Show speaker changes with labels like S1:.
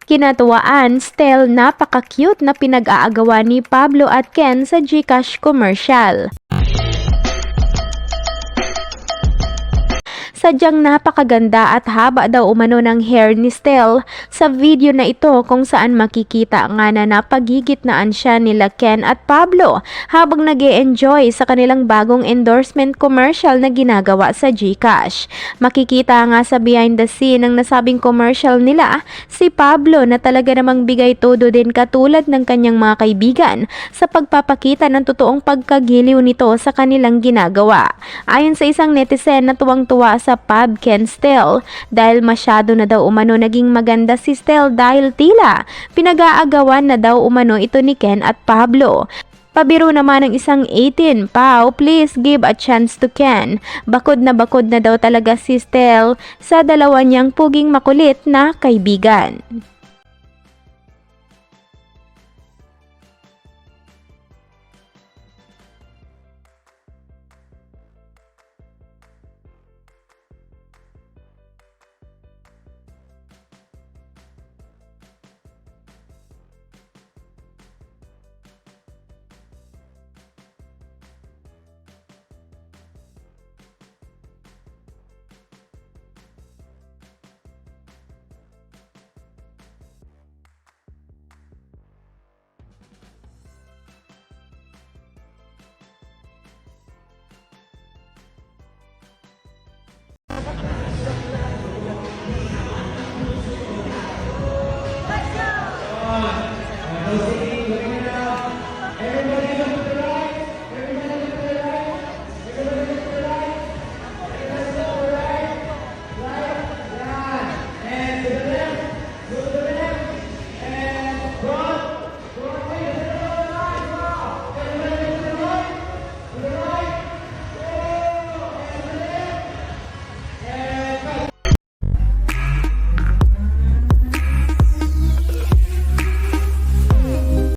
S1: Kinatuwaan, still napaka-cute na pinag-aagawa ni Pablo at Ken sa GCash commercial. Sadyang napakaganda at haba daw umano ng hair ni Stell sa video na ito, kung saan makikita nga na napagigitnaan siya nila Ken at Pablo habang nag-e-enjoy sa kanilang bagong endorsement commercial na ginagawa sa GCash. Makikita nga sa behind the scene ng nasabing commercial nila si Pablo na talaga namang bigay todo din katulad ng kanyang mga kaibigan sa pagpapakita ng totoong pagkagiliw nito sa kanilang ginagawa. Ayon sa isang netizen na tuwang-tuwa sa Pab Ken Stell dahil masyado na daw umano naging maganda si Stell dahil tila pinag-aagawan na daw umano ito ni Ken at Pablo. Pabiro naman ng isang 18, "Pao, please give a chance to Ken." Bakod na daw talaga si Stell sa dalawa niyang puging makulit na kaibigan.